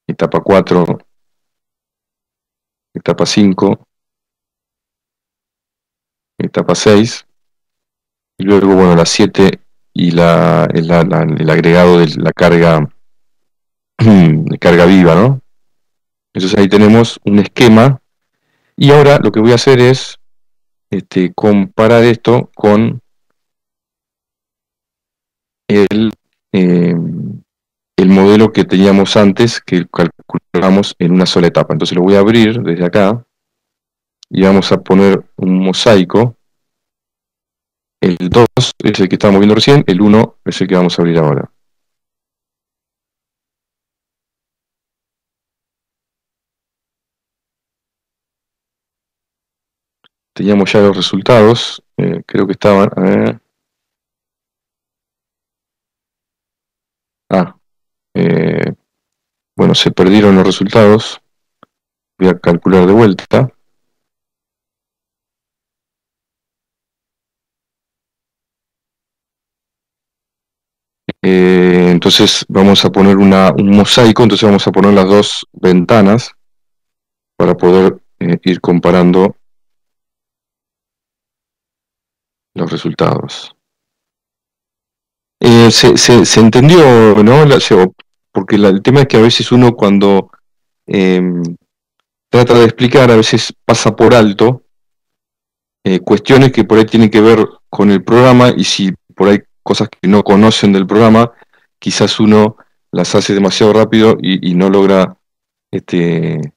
etapa 4, etapa 5, etapa 6, y luego, bueno, la 7 y el agregado de la carga, de carga viva, ¿no? Entonces ahí tenemos un esquema, y ahora lo que voy a hacer es comparar esto con el, eh, el modelo que teníamos antes, que calculamos en una sola etapa. Entonces lo voy a abrir desde acá, y vamos a poner un mosaico. El 2 es el que estábamos viendo recién, el 1 es el que vamos a abrir ahora. Teníamos ya los resultados, creo que estaban... ah, eh, bueno, se perdieron los resultados. Voy a calcular de vuelta. Entonces vamos a poner un mosaico, entonces vamos a poner las dos ventanas para poder ir comparando los resultados. Se entendió, ¿no? Porque el tema es que a veces uno cuando eh, trata de explicar, a veces pasa por alto cuestiones que por ahí tienen que ver con el programa, y si por ahí cosas que no conocen del programa, quizás uno las hace demasiado rápido y no logra este,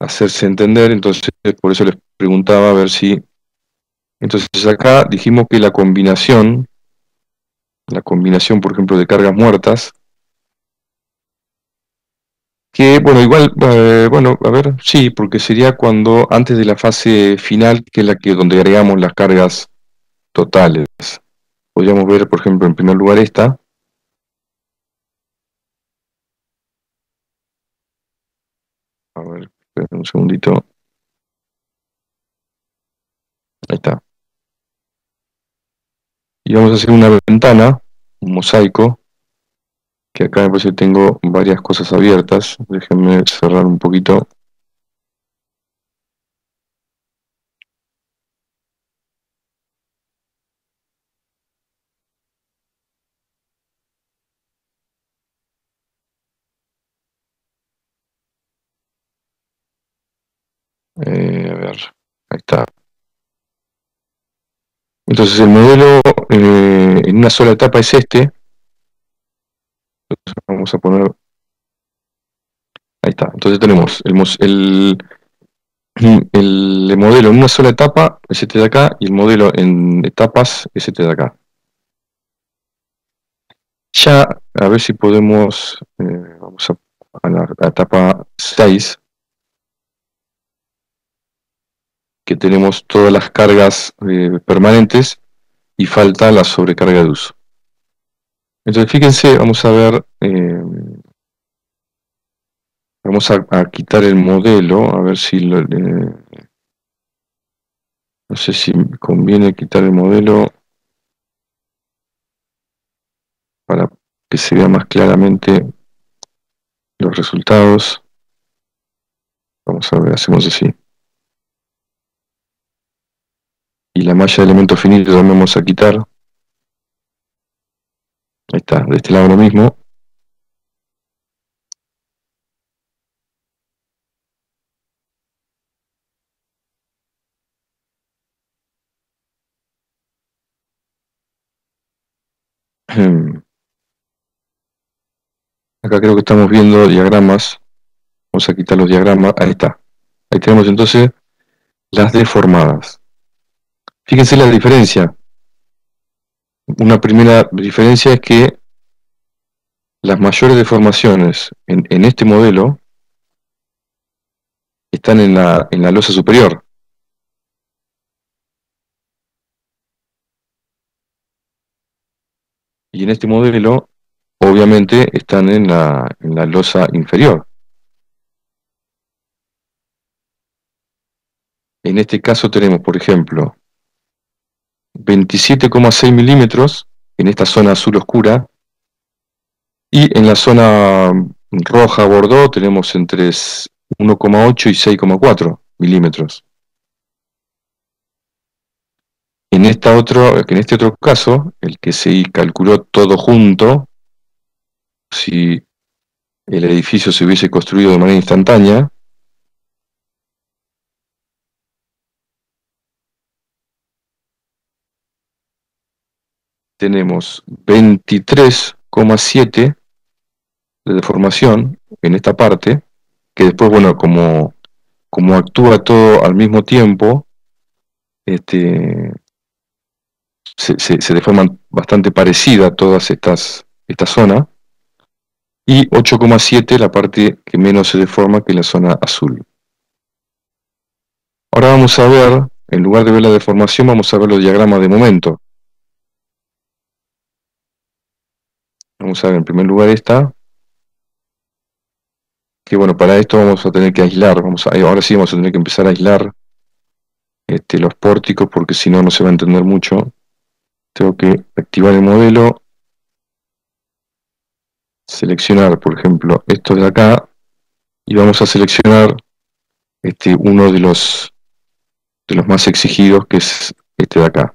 hacerse entender. Entonces por eso les preguntaba a ver si... Entonces acá dijimos que la combinación por ejemplo de cargas muertas, que bueno, igual, bueno, a ver, sí, porque sería cuando antes de la fase final, que es la que donde agregamos las cargas totales. Podríamos ver, por ejemplo, en primer lugar esta. A ver, espera un segundito. Ahí está. Y vamos a hacer una ventana, un mosaico, que acá me parece que tengo varias cosas abiertas. Déjenme cerrar un poquito. A ver, ahí está. Entonces el modelo en una sola etapa es este. Vamos a poner, ahí está. Entonces tenemos el modelo en una sola etapa es este de acá, y el modelo en etapas es este de acá. Ya, a ver si podemos, vamos a la etapa 6, que tenemos todas las cargas permanentes y falta la sobrecarga de uso. Entonces fíjense, vamos a ver, vamos a quitar el modelo, a ver si, no sé si conviene quitar el modelo para que se vea más claramente los resultados. Vamos a ver, hacemos así. Y la malla de elementos finitos también vamos a quitar. Ahí está, de este lado lo mismo. Acá creo que estamos viendo diagramas. Vamos a quitar los diagramas. Ahí está. Ahí tenemos entonces las deformadas. Fíjense la diferencia. Una primera diferencia es que las mayores deformaciones en este modelo están en la losa superior. Y en este modelo, obviamente, están en la losa inferior. En este caso tenemos, por ejemplo, 27,6 milímetros en esta zona azul oscura, y en la zona roja bordó tenemos entre 1,8 y 6,4 milímetros. En este otro caso, el que se calculó todo junto, si el edificio se hubiese construido de manera instantánea, tenemos 23,7 de deformación en esta parte, que después, bueno, como actúa todo al mismo tiempo, este, se deforman bastante parecida a todas esta zona, y 8,7 la parte que menos se deforma, que es la zona azul. Ahora vamos a ver, en lugar de ver la deformación, vamos a ver los diagramas de momento. Vamos a ver, en primer lugar que bueno, para esto vamos a tener que aislar, ahora sí vamos a tener que empezar a aislar los pórticos, porque si no, no se va a entender mucho. Tengo que activar el modelo, seleccionar, por ejemplo, estos de acá, y vamos a seleccionar uno de los más exigidos, que es este de acá.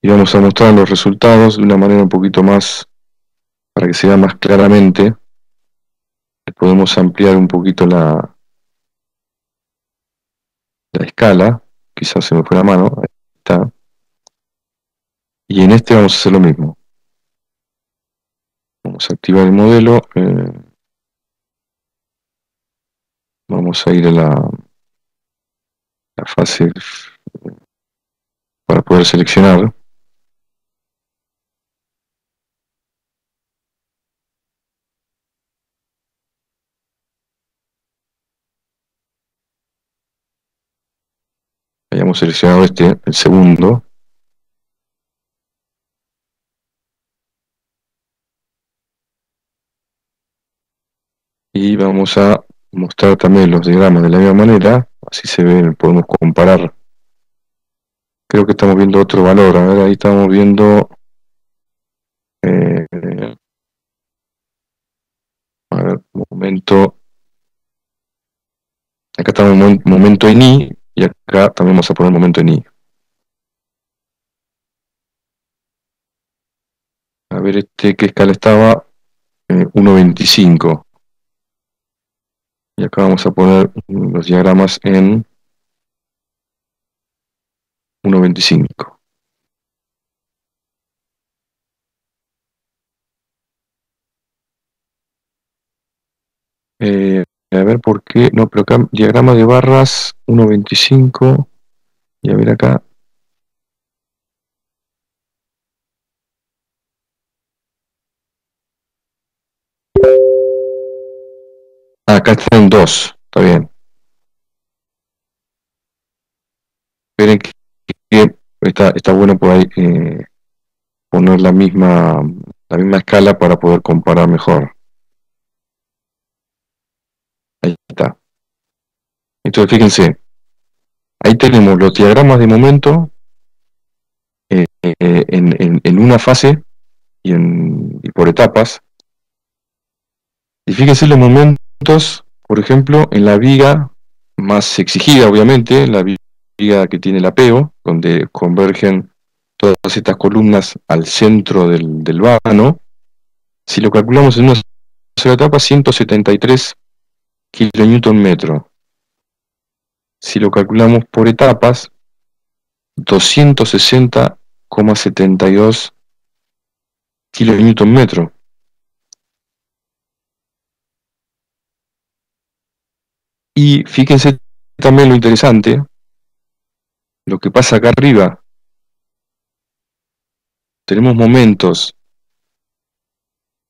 Y vamos a mostrar los resultados de una manera un poquito más, para que se vea más claramente. Podemos ampliar un poquito la escala, quizás se me fue la mano, ahí está. Y en este vamos a hacer lo mismo. Vamos a activar el modelo, vamos a ir a la fase para poder seleccionar. Hayamos seleccionado el segundo. Y vamos a mostrar también los diagramas de la misma manera, así se ven, podemos comparar. Creo que estamos viendo otro valor, a ver, ahí estamos viendo, a ver, momento, acá estamos en momento en I, y acá también vamos a poner momento en I. A ver, ¿qué escala estaba? 1.25. Y acá vamos a poner los diagramas en 1.25. A ver por qué, no, pero acá diagrama de barras 1.25, y a ver acá. Acá está en 2, está bien. Esperen que está bueno por ahí poner la misma escala para poder comparar mejor. Ahí está. Entonces fíjense, ahí tenemos los diagramas de momento en una fase y por etapas. Y fíjense los momentos, por ejemplo, en la viga más exigida, obviamente, la viga que tiene el apeo, donde convergen todas estas columnas al centro del vano. Si lo calculamos en una sola etapa, 173 kN/metro. Si lo calculamos por etapas, 260,72 kN/metro. Y fíjense también lo interesante, lo que pasa acá arriba. Tenemos momentos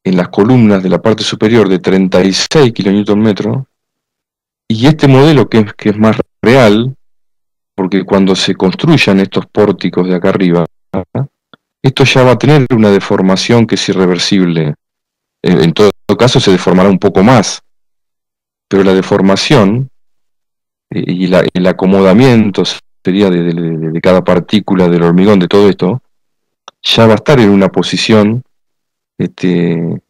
en las columnas de la parte superior de 36 kN/metro, y este modelo que es más real, porque cuando se construyan estos pórticos de acá arriba, esto ya va a tener una deformación que es irreversible. En todo caso se deformará un poco más, pero la deformación y el acomodamiento sería de cada partícula del hormigón, de todo esto, ya va a estar en una posición de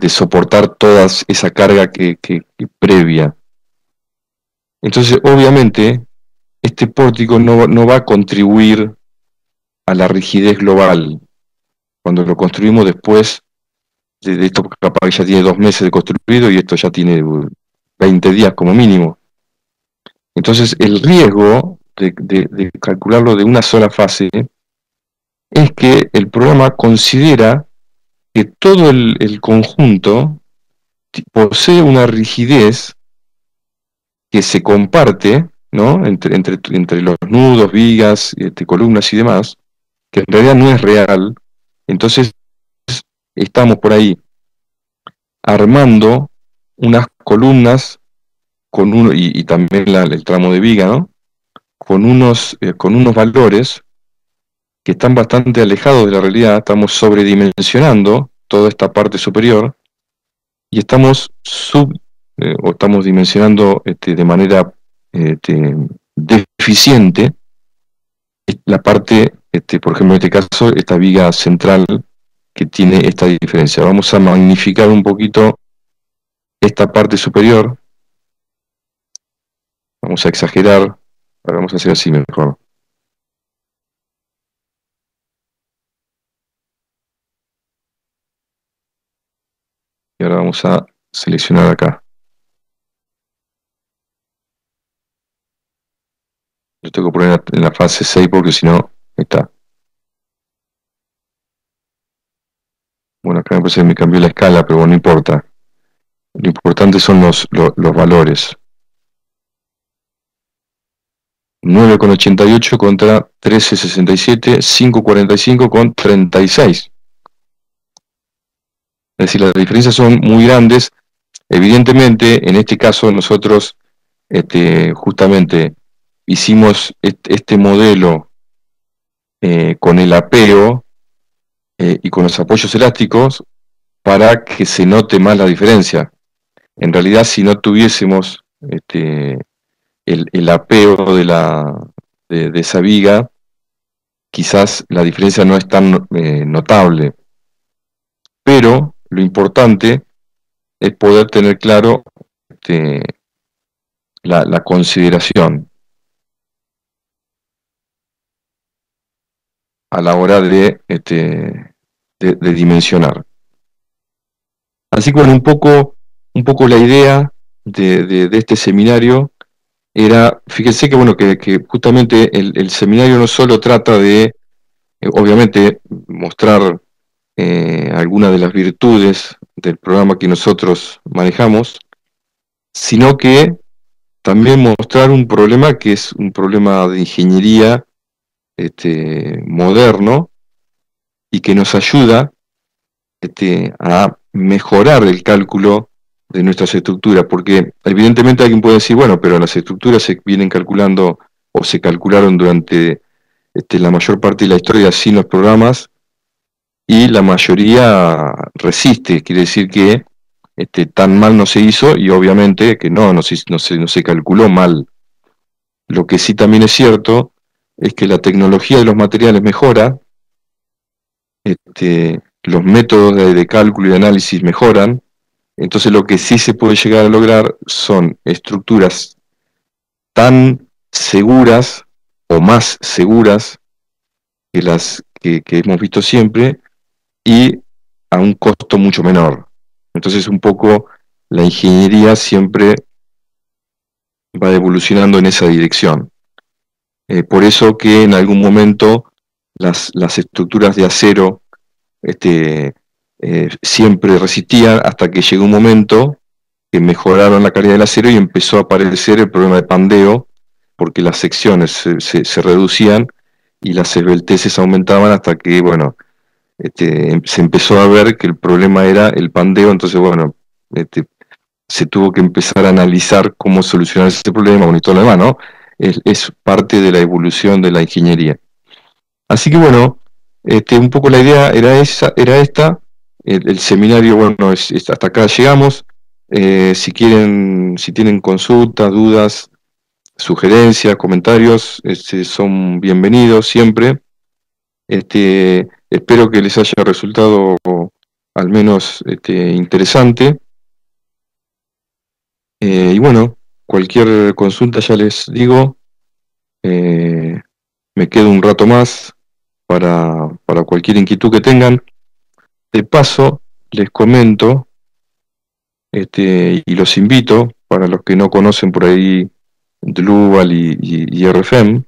soportar toda esa carga que previa. Entonces, obviamente, este pórtico no va a contribuir a la rigidez global. Cuando lo construimos después de esto, capaz que ya tiene 2 meses de construido y esto ya tiene 20 días como mínimo. Entonces, el riesgo de calcularlo de una sola fase es que el programa considera que todo el conjunto posee una rigidez que se comparte ¿no? Entre los nudos, vigas, columnas y demás, que en realidad no es real. Entonces estamos por ahí armando unas columnas con uno, y también el tramo de viga, ¿no? Con unos valores que están bastante alejados de la realidad. Estamos sobredimensionando toda esta parte superior y o estamos dimensionando de manera este, deficiente la parte, por ejemplo, en este caso, esta viga central que tiene esta diferencia. Vamos a magnificar un poquito esta parte superior, vamos a exagerar, ahora vamos a hacer así mejor. Y ahora vamos a seleccionar acá. Lo tengo que poner en la fase 6 porque si no, ahí está. Bueno, acá me parece que me cambió la escala, pero bueno, no importa. Lo importante son los valores. 9,88 contra 13,67, 5,45 con 36. Es decir, las diferencias son muy grandes. Evidentemente, en este caso nosotros justamente hicimos este modelo con el apeo y con los apoyos elásticos para que se note más la diferencia. En realidad, si no tuviésemos el apeo de esa viga, quizás la diferencia no es tan notable. Pero lo importante es poder tener claro la consideración a la hora de dimensionar. Así que bueno, un poco la idea de este seminario era, fíjense que bueno, que justamente el seminario no solo trata de, obviamente, mostrar algunas de las virtudes del programa que nosotros manejamos, sino que también mostrar un problema que es un problema de ingeniería moderno y que nos ayuda a mejorar el cálculo de nuestras estructuras, porque evidentemente alguien puede decir, bueno, pero las estructuras se vienen calculando o se calcularon durante la mayor parte de la historia sin los programas y la mayoría resiste, quiere decir que tan mal no se hizo y obviamente que no se calculó mal. Lo que sí también es cierto es que la tecnología de los materiales mejora, los métodos de cálculo y de análisis mejoran, entonces lo que sí se puede llegar a lograr son estructuras tan seguras o más seguras que las que hemos visto siempre y a un costo mucho menor. Entonces un poco la ingeniería siempre va evolucionando en esa dirección. Por eso que en algún momento las estructuras de acero siempre resistían hasta que llegó un momento que mejoraron la calidad del acero y empezó a aparecer el problema de pandeo, porque las secciones se reducían y las esbelteces aumentaban hasta que, bueno, se empezó a ver que el problema era el pandeo, entonces, bueno, se tuvo que empezar a analizar cómo solucionar ese problema, bueno, y todo lo demás, ¿no? Es parte de la evolución de la ingeniería. Así que bueno, un poco la idea era esta. El seminario, bueno, hasta acá llegamos. Si tienen consultas, dudas, sugerencias, comentarios, son bienvenidos siempre. Espero que les haya resultado al menos interesante. Y bueno, cualquier consulta ya les digo, me quedo un rato más para cualquier inquietud que tengan. De paso, les comento y los invito, para los que no conocen por ahí Drupal y RFM,